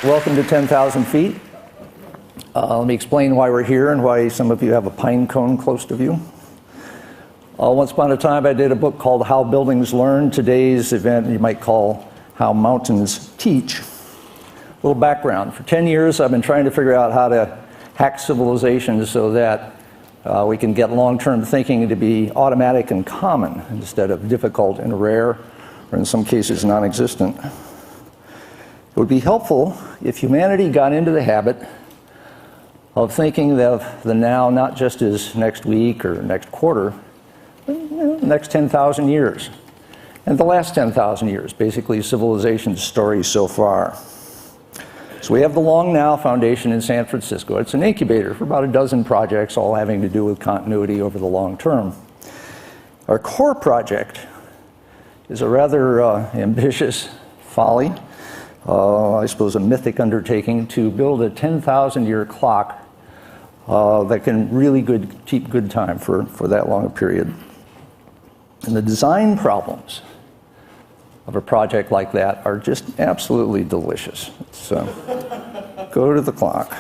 Welcome to 10,000 feet. Let me explain why we're here and why some of you have a pine cone close to you. Once upon a time, I did a book called How Buildings Learn. Today's event you might call How Mountains Teach. A little background. For 10 years, I've been trying to figure out how to hack civilizations so that we can get long-term thinking to be automatic and common instead of difficult and rare, or in some cases non-existent. It would be helpful if humanity got into the habit of thinking of the now not just as next week or next quarter, but the next 10,000 years. And the last 10,000 years, basically civilization's story so far. So we have the Long Now Foundation in San Francisco. It's an incubator for about a dozen projects, all having to do with continuity over the long term. Our core project is a rather ambitious folly, I suppose a mythic undertaking, to build a 10,000-year clock that can really keep good time for that long a period. And the design problems of a project like that are just absolutely delicious. So go to the clock.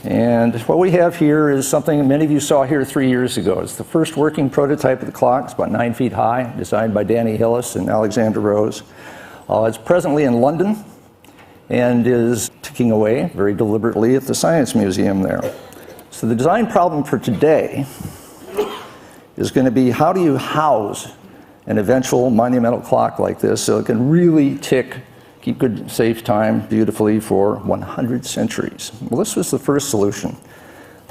And what we have here is something many of you saw here 3 years ago. It's the first working prototype of the clock. It's about 9 feet high, designed by Danny Hillis and Alexander Rose. It's presently in London and is ticking away very deliberately at the Science Museum there. So the design problem for today is going to be, how do you house an eventual monumental clock like this so it can really tick, keep good, safe time beautifully for 100 centuries? Well, this was the first solution.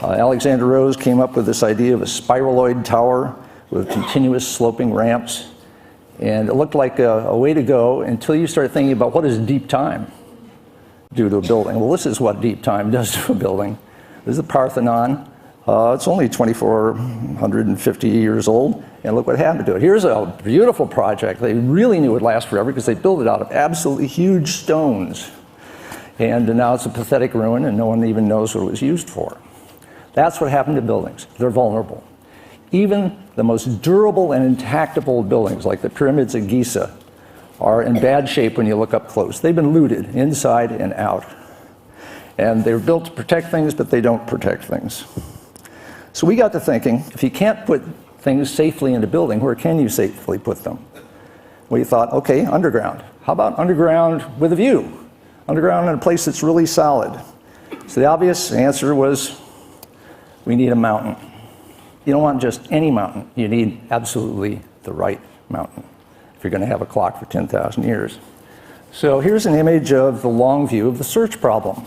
Alexander Rose came up with this idea of a spiraloid tower with continuous sloping ramps. And it looked like a way to go until you start thinking about what does deep time do to a building. Well, this is what deep time does to a building. This is the Parthenon. It's only 2,450 years old, and look what happened to it. Here's a beautiful project. They really knew it would last forever because they built it out of absolutely huge stones. And now it's a pathetic ruin, and no one even knows what it was used for. That's what happened to buildings. They're vulnerable. Even the most durable and intactable buildings, like the pyramids at Giza, are in bad shape when you look up close. They've been looted inside and out. And they're built to protect things, but they don't protect things. So we got to thinking, if you can't put things safely in a building, where can you safely put them? We thought, okay, underground. How about underground with a view? Underground in a place that's really solid. So the obvious answer was, we need a mountain. You don't want just any mountain. You need absolutely the right mountain if you're going to have a clock for 10,000 years. So here's an image of the long view of the search problem.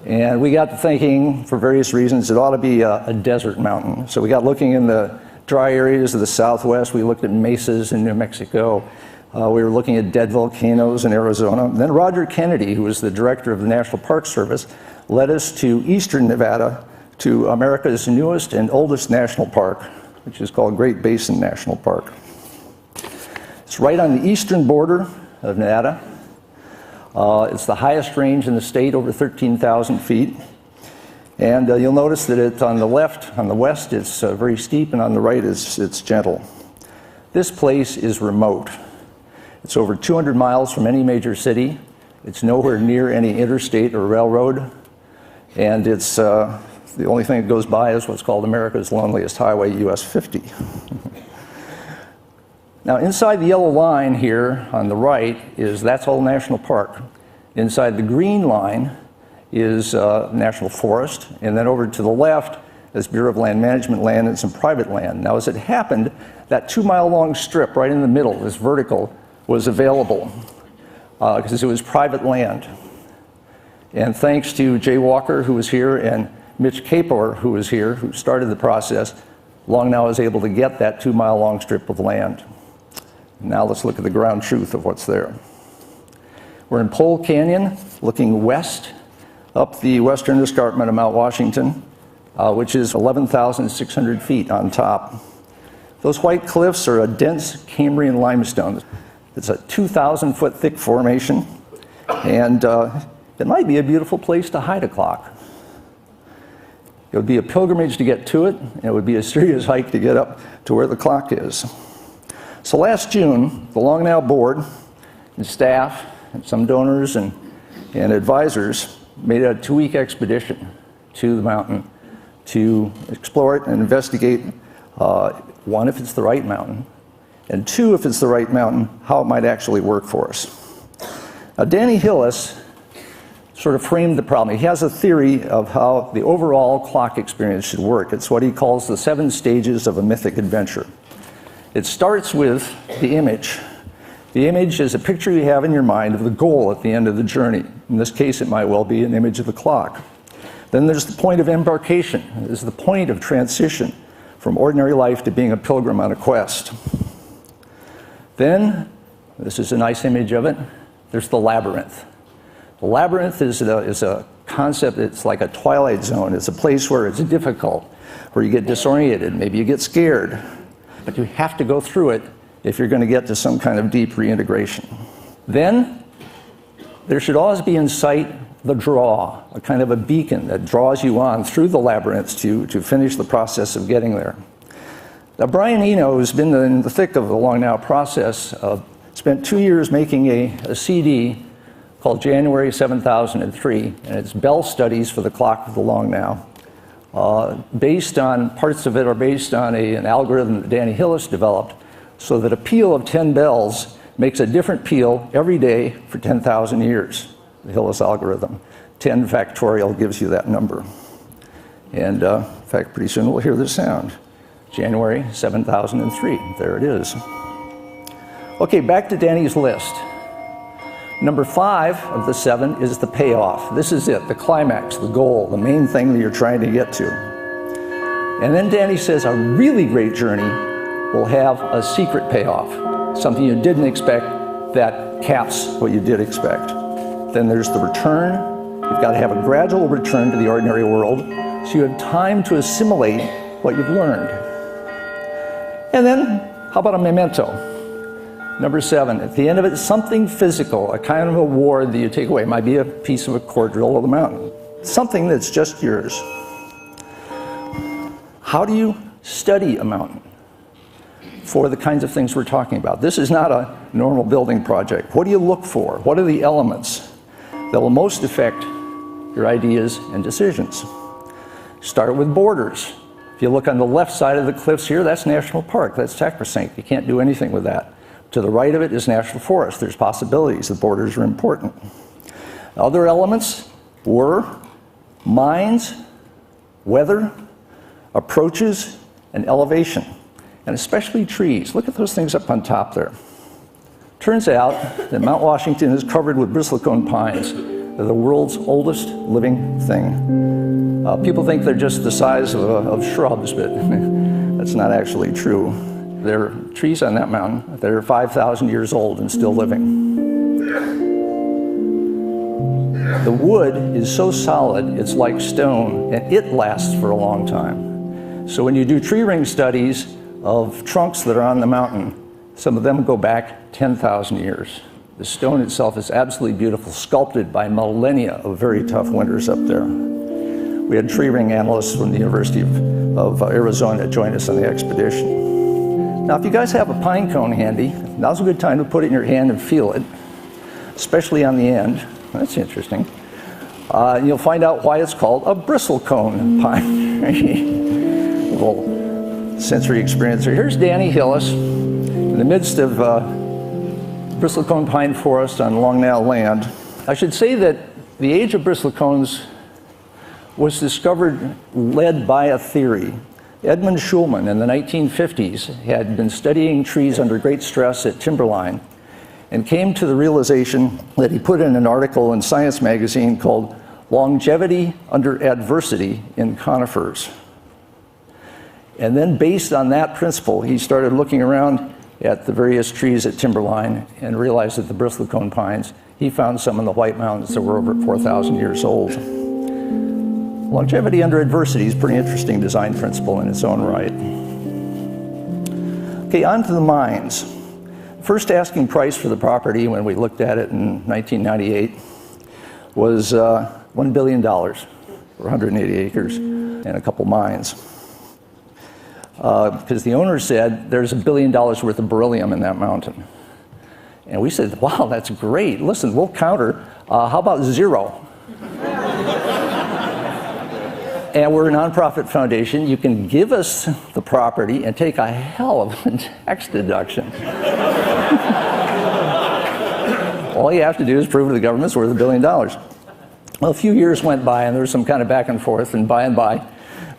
And we got to thinking, for various reasons, it ought to be a desert mountain. So we got looking in the dry areas of the Southwest. We looked at mesas in New Mexico. We were looking at dead volcanoes in Arizona. And then Roger Kennedy, who was the director of the National Park Service, led us to eastern Nevada, to America's newest and oldest national park, which is called Great Basin National Park. It's right on the eastern border of Nevada. It's the highest range in the state, over 13,000 feet. And you'll notice that it's on the left, on the west, it's very steep, and on the right, it's gentle. This place is remote. It's over 200 miles from any major city. It's nowhere near any interstate or railroad. And it's the only thing that goes by is what's called America's loneliest highway, US 50. Now, inside the yellow line here on the right that's all national park. Inside the green line is national forest, and then over to the left is Bureau of Land Management land and some private land. Now, as it happened, that 2-mile-long strip right in the middle, this vertical, was available because it was private land. And thanks to Jay Walker, who was here, and Mitch Capor, who was here, who started the process, Long Now was able to get that 2-mile-long strip of land. Now let's look at the ground truth of what's there. We're in Pole Canyon, looking west, up the western escarpment of Mount Washington, which is 11,600 feet on top. Those white cliffs are a dense Cambrian limestone. It's a 2,000-foot thick formation, and it might be a beautiful place to hide a clock. It would be a pilgrimage to get to it, and it would be a serious hike to get up to where the clock is. So last June, the Long Now board and staff and some donors and advisors made a 2-week expedition to the mountain to explore it and investigate, one, if it's the right mountain, and two, if it's the right mountain, how it might actually work for us. Now, Danny Hillis sort of framed the problem. He has a theory of how the overall clock experience should work. It's what he calls the 7 stages of a mythic adventure. It starts with the image. The image is a picture you have in your mind of the goal at the end of the journey. In this case, it might well be an image of the clock. Then there's the point of embarkation. It's the point of transition from ordinary life to being a pilgrim on a quest. Then, this is a nice image of it, there's the labyrinth. The labyrinth is a concept, it's like a twilight zone. It's a place where it's difficult, where you get disoriented, maybe you get scared, but you have to go through it if you're going to get to some kind of deep reintegration. Then, there should always be in sight the draw, a kind of a beacon that draws you on through the labyrinth to finish the process of getting there. Now, Brian Eno, who's been in the thick of the Long Now process, spent 2 years making a CD called January 7003, and it's Bell Studies for the Clock of the Long Now. Based on, parts of it are based on an algorithm that Danny Hillis developed, so that a peal of 10 bells makes a different peal every day for 10,000 years. The Hillis algorithm. 10 factorial gives you that number. And in fact, pretty soon we'll hear the sound. January 7003, there it is. Okay, back to Danny's list. Number 5 of the 7 is the payoff. This is it, the climax, the goal, the main thing that you're trying to get to. And then Danny says a really great journey will have a secret payoff, something you didn't expect that caps what you did expect. Then there's the return. You've got to have a gradual return to the ordinary world, so you have time to assimilate what you've learned. And then, how about a memento? Number 7, at the end of it, something physical, a kind of award that you take away. It might be a piece of a cordial of the mountain. Something that's just yours. How do you study a mountain for the kinds of things we're talking about? This is not a normal building project. What do you look for? What are the elements that will most affect your ideas and decisions? Start with borders. If you look on the left side of the cliffs here, that's National Park, that's sacrosanct. You can't do anything with that. To the right of it is National Forest. There's possibilities. The borders are important. Other elements were mines, weather, approaches, and elevation, and especially trees. Look at those things up on top there. Turns out that Mount Washington is covered with bristlecone pines. They're the world's oldest living thing. People think they're just the size of shrubs, but that's not actually true. There are trees on that mountain that are 5,000 years old and still living. The wood is so solid, it's like stone, and it lasts for a long time. So when you do tree ring studies of trunks that are on the mountain, some of them go back 10,000 years. The stone itself is absolutely beautiful, sculpted by millennia of very tough winters up there. We had tree ring analysts from the University of Arizona join us on the expedition. Now, if you guys have a pine cone handy, now's a good time to put it in your hand and feel it, especially on the end. That's interesting. You'll find out why it's called a bristlecone pine. Little sensory experience. Here's Danny Hillis in the midst of bristlecone pine forest on Long Now land. I should say that the age of bristlecones was discovered, led by a theory. Edmund Schulman in the 1950s had been studying trees under great stress at timberline and came to the realization that he put in an article in Science magazine called Longevity Under Adversity in Conifers. And then based on that principle, he started looking around at the various trees at timberline and realized that the bristlecone pines, he found some in the White Mountains that were over 4,000 years old. Longevity under adversity is a pretty interesting design principle in its own right. Okay, on to the mines. First asking price for the property when we looked at it in 1998 was $1 billion for 180 acres and a couple mines. Because the owner said there's $1 billion worth of beryllium in that mountain. And we said, wow, that's great. Listen, we'll counter. How about 0? And we're a nonprofit foundation. You can give us the property and take a hell of a tax deduction. All you have to do is prove to the government's worth $1 billion. Well, a few years went by, and there was some kind of back and forth, and by,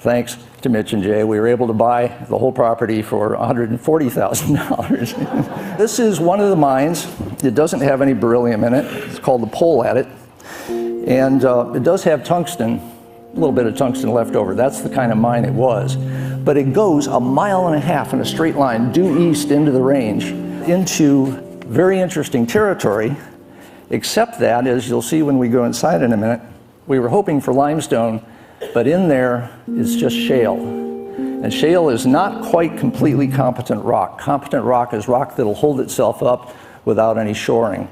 thanks to Mitch and Jay, we were able to buy the whole property for $140,000. This is one of the mines. It doesn't have any beryllium in it. It's called the Pole at it. And it does have tungsten, a little bit of tungsten left over. That's the kind of mine it was. But it goes 1.5 miles in a straight line due east into the range, into very interesting territory, except that, as you'll see when we go inside in a minute, we were hoping for limestone, but in there is just shale. And shale is not quite completely competent rock. Competent rock is rock that'll hold itself up without any shoring.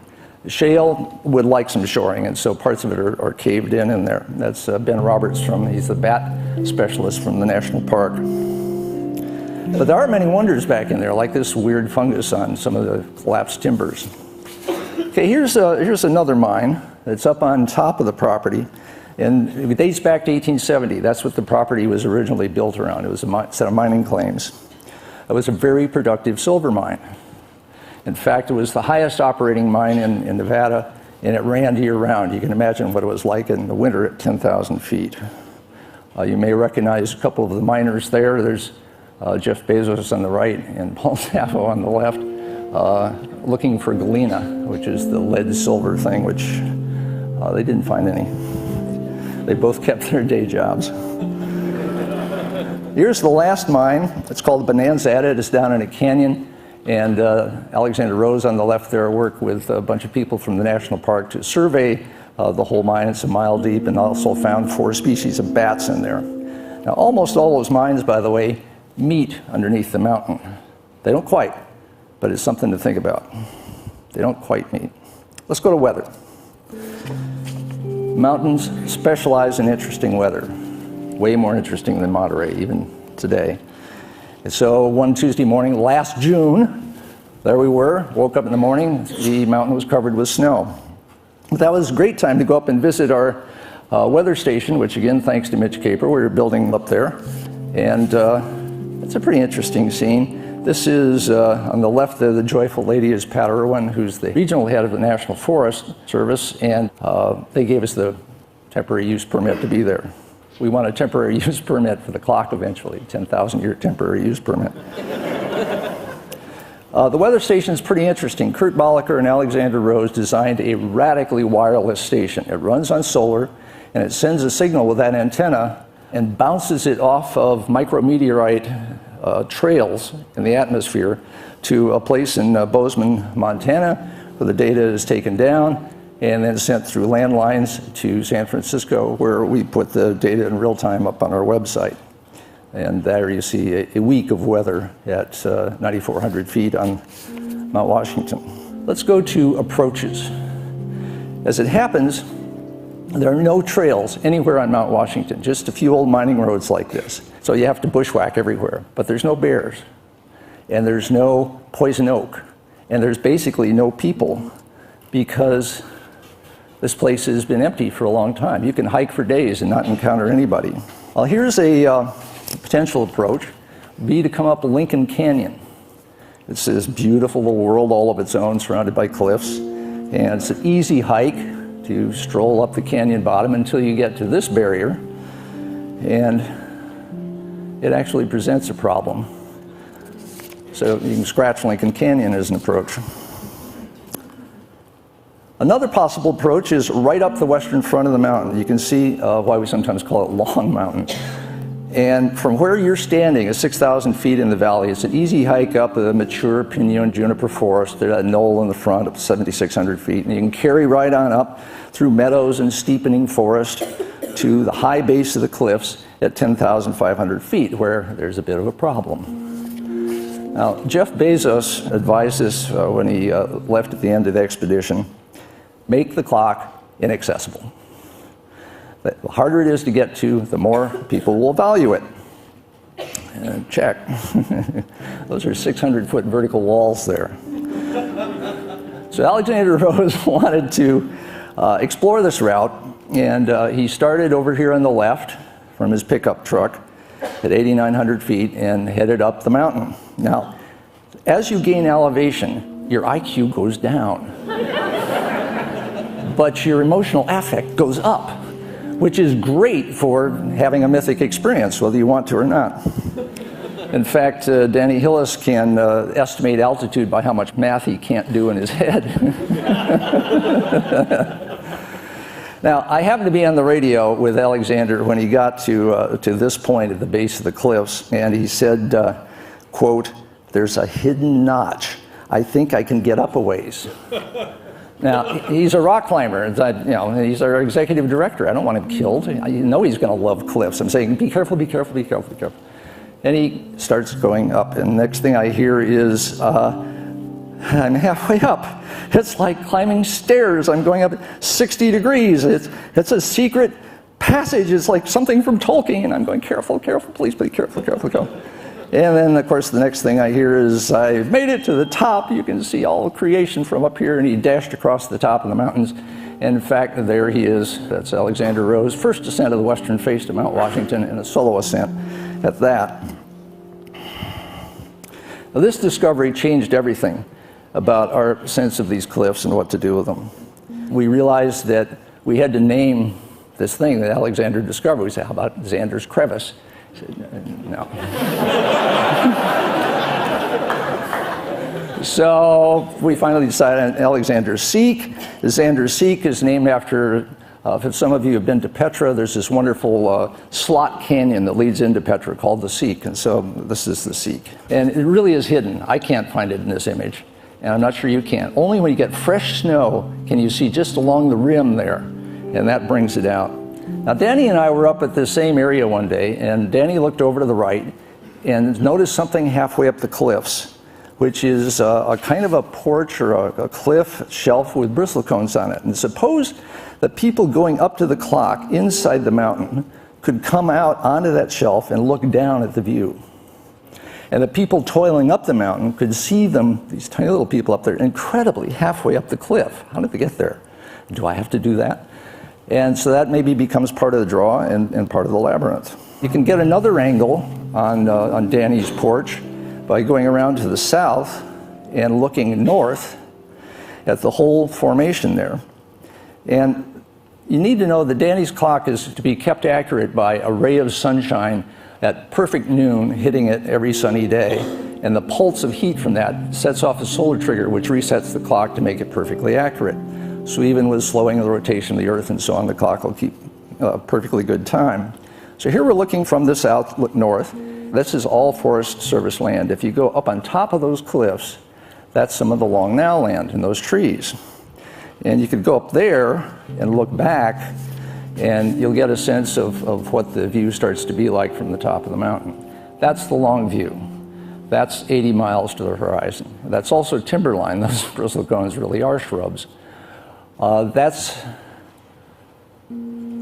Shale would like some shoring, and so parts of it are caved in there. That's Ben Roberts he's the bat specialist from the national park. But there are many wonders back in there, like this weird fungus on some of the collapsed timbers. Okay, here's another mine that's up on top of the property, and it dates back to 1870. That's what the property was originally built around. It was a set of mining claims. It was a very productive silver mine. In fact, it was the highest operating mine in Nevada, and it ran year-round. You can imagine what it was like in the winter at 10,000 feet. You may recognize a couple of the miners there. There's Jeff Bezos on the right and Paul Sappho on the left, looking for galena, which is the lead-silver thing, which they didn't find any. They both kept their day jobs. Here's the last mine. It's called Bonanza Adit. It's down in a canyon. And Alexander Rose on the left there worked with a bunch of people from the national park to survey the whole mine. It's 1 mile deep, and also found 4 species of bats in there. Now, almost all those mines, by the way, meet underneath the mountain. They don't quite, but it's something to think about. They don't quite meet. Let's go to weather. Mountains specialize in interesting weather, way more interesting than Monterey, even today. And so one Tuesday morning, last June, there we were, woke up in the morning, the mountain was covered with snow. But that was a great time to go up and visit our weather station, which again, thanks to Mitch Caper, we were building up there. And it's a pretty interesting scene. This is, on the left there, the joyful lady is Pat Irwin, who's the regional head of the National Forest Service, and they gave us the temporary use permit to be there. We want a temporary use permit for the clock eventually, 10,000-year temporary use permit. The weather station is pretty interesting. Kurt Bolliker and Alexander Rose designed a radically wireless station. It runs on solar, and it sends a signal with that antenna and bounces it off of micrometeorite trails in the atmosphere to a place in Bozeman, Montana, where the data is taken down and then sent through landlines to San Francisco, where we put the data in real time up on our website. And there you see a week of weather at 9,400 feet on Mount Washington. Let's go to approaches. As it happens, there are no trails anywhere on Mount Washington, just a few old mining roads like this. So you have to bushwhack everywhere. But there's no bears, and there's no poison oak, and there's basically no people, because this place has been empty for a long time. You can hike for days and not encounter anybody. Well, here's a potential approach, be to come up Lincoln Canyon. It's this beautiful little world all of its own, surrounded by cliffs, and it's an easy hike to stroll up the canyon bottom until you get to this barrier, and it actually presents a problem. So you can scratch Lincoln Canyon as an approach. Another possible approach is right up the western front of the mountain. You can see why we sometimes call it Long Mountain. And from where you're standing at 6,000 feet in the valley, it's an easy hike up a mature pinyon juniper forest. There's a knoll in the front of 7,600 feet. And you can carry right on up through meadows and steepening forest to the high base of the cliffs at 10,500 feet, where there's a bit of a problem. Now, Jeff Bezos advised us when he left at the end of the expedition, make the clock inaccessible. The harder it is to get to, the more people will value it. And check. Those are 600-foot vertical walls there. So Alexander Rose wanted to explore this route, and he started over here on the left from his pickup truck at 8,900 feet and headed up the mountain. Now, as you gain elevation, your IQ goes down, but your emotional affect goes up, which is great for having a mythic experience, whether you want to or not. In fact, Danny Hillis can estimate altitude by how much math he can't do in his head. Now, I happened to be on the radio with Alexander when he got to this point at the base of the cliffs, and he said, quote, "There's a hidden notch. I think I can get up a ways." Now, he's a rock climber. He's our executive director. I don't want him killed. I know he's going to love cliffs. I'm saying, be careful, be careful, be careful, be careful. And he starts going up, and next thing I hear is, I'm halfway up. It's like climbing stairs. I'm going up 60 degrees. It's a secret passage. It's like something from Tolkien. And I'm going, careful, careful, please be careful, careful, careful. And then, of course, the next thing I hear is, I've made it to the top. You can see all creation from up here. And he dashed across the top of the mountains. And in fact, there he is. That's Alexander Rose. First ascent of the western face to Mount Washington, and a solo ascent at that. Now, this discovery changed everything about our sense of these cliffs and what to do with them. We realized that we had to name this thing that Alexander discovered. We said, how about Xander's crevice? He said, no. So we finally decided on Alexander's Seek. Xander's Seek is named after, if some of you have been to Petra, there's this wonderful slot canyon that leads into Petra called the Seek, and so this is the Seek. And it really is hidden. I can't find it in this image, and I'm not sure you can. Only when you get fresh snow can you see just along the rim there, and that brings it out. Now, Danny and I were up at the same area one day, and Danny looked over to the right and noticed something halfway up the cliffs, which is a kind of a porch or a cliff shelf with bristlecones on it. And suppose that people going up to the clock inside the mountain could come out onto that shelf and look down at the view. And the people toiling up the mountain could see them, these tiny little people up there, incredibly halfway up the cliff. How did they get there? Do I have to do that? And so that maybe becomes part of the draw and part of the labyrinth. You can get another angle on Danny's porch by going around to the south and looking north at the whole formation there. And you need to know that Danny's clock is to be kept accurate by a ray of sunshine at perfect noon hitting it every sunny day. And the pulse of heat from that sets off a solar trigger which resets the clock to make it perfectly accurate. So even with slowing of the rotation of the Earth and so on, the clock will keep perfectly good time. So here we're looking from the south, look north. This is all Forest Service land. If you go up on top of those cliffs, that's some of the Long Now land and those trees. And you could go up there and look back, and you'll get a sense of what the view starts to be like from the top of the mountain. That's the long view. That's 80 miles to the horizon. That's also timberline. Those bristlecones really are shrubs. That's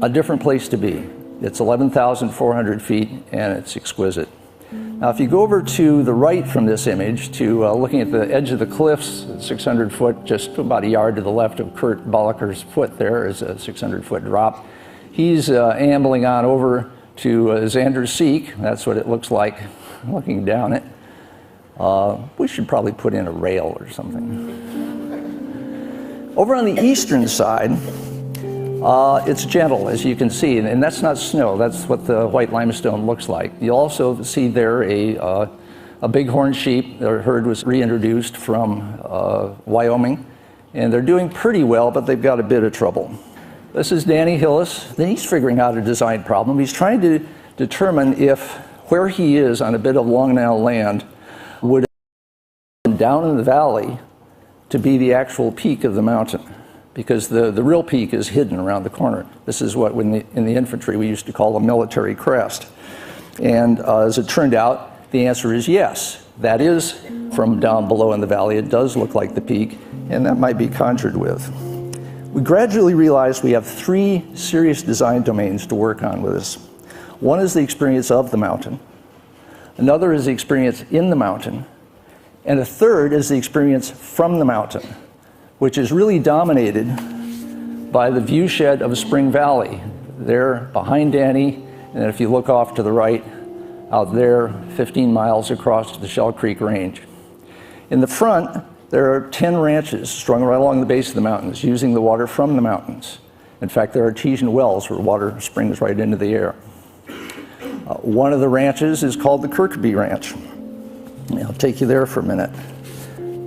a different place to be. It's 11,400 feet, and it's exquisite. Now, if you go over to the right from this image to looking at the edge of the cliffs, 600 foot, just about a yard to the left of Kurt Bolliker's foot there is a 600-foot drop. He's ambling on over to Xander's Seek. That's what it looks like looking down it. We should probably put in a rail or something. Over on the eastern side, it's gentle, as you can see, and that's not snow. That's what the white limestone looks like. You'll also see there a bighorn sheep. Their herd was reintroduced from Wyoming, and they're doing pretty well, but they've got a bit of trouble. This is Danny Hillis. Then he's figuring out a design problem. He's trying to determine if where he is on a bit of Long Now land would down in the valley to be the actual peak of the mountain, because the real peak is hidden around the corner. This is what in the infantry we used to call a military crest. And as it turned out, the answer is yes. That is from down below in the valley. It does look like the peak, and that might be conjured with. We gradually realized we have three serious design domains to work on with this. One is the experience of the mountain. Another is the experience in the mountain. And a third is the experience from the mountain. which is really dominated by the viewshed of Spring Valley. There behind Danny, and if you look off to the right, out there 15 miles across the Shell Creek Range. In the front, there are 10 ranches strung right along the base of the mountains, using the water from the mountains. In fact, there are artesian wells where water springs right into the air. One of the ranches is called the Kirkby Ranch. I'll take you there for a minute.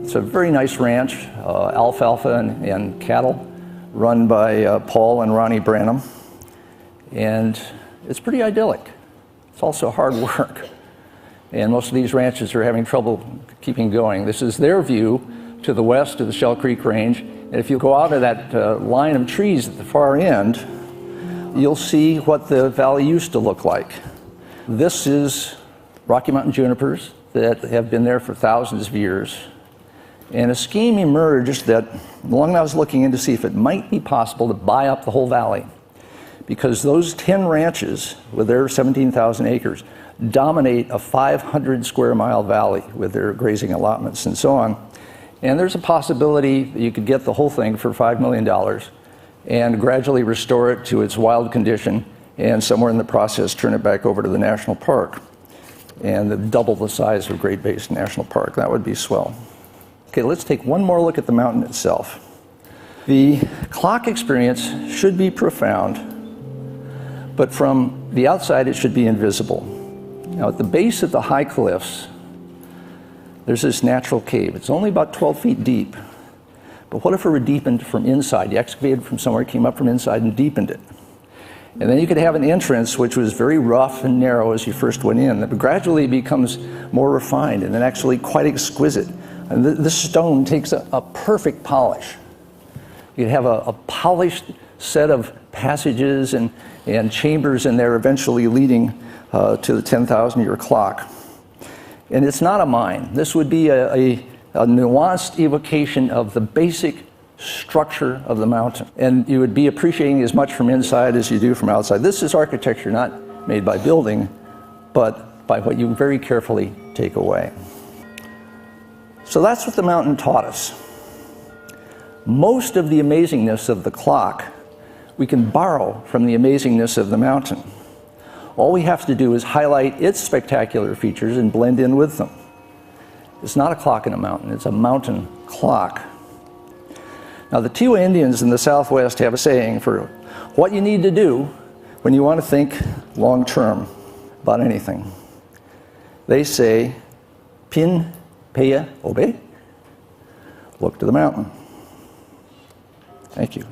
It's a very nice ranch, alfalfa and cattle, run by Paul and Ronnie Branham. And it's pretty idyllic. It's also hard work. And most of these ranches are having trouble keeping going. This is their view to the west of the Shell Creek Range. And if you go out of that line of trees at the far end, you'll see what the valley used to look like. This is Rocky Mountain junipers that have been there for thousands of years. And a scheme emerged that, long I was looking in to see if it might be possible to buy up the whole valley, because those 10 ranches with their 17,000 acres dominate a 500 square mile valley with their grazing allotments and so on. And there's a possibility that you could get the whole thing for $5 million and gradually restore it to its wild condition, and somewhere in the process turn it back over to the national park and double the size of Great Basin National Park. That would be swell. Okay, let's take one more look at the mountain itself. The clock experience should be profound, but from the outside it should be invisible. Now, at the base of the high cliffs, there's this natural cave. It's only about 12 feet deep. But what if it were deepened from inside? You excavated from somewhere, came up from inside and deepened it. And then you could have an entrance which was very rough and narrow as you first went in, but gradually becomes more refined and then actually quite exquisite. And this stone takes a perfect polish. You'd have a polished set of passages and chambers in there, eventually leading to the 10,000-year clock. And it's not a mine. This would be a nuanced evocation of the basic structure of the mountain. And you would be appreciating as much from inside as you do from outside. This is architecture not made by building, but by what you very carefully take away. So that's what the mountain taught us. Most of the amazingness of the clock we can borrow from the amazingness of the mountain. All we have to do is highlight its spectacular features and blend in with them. It's not a clock in a mountain, it's a mountain clock. Now, the Tiwa Indians in the Southwest have a saying for what you need to do when you want to think long-term about anything. They say, Pin, Peya, Obey. Look to the mountain. Thank you.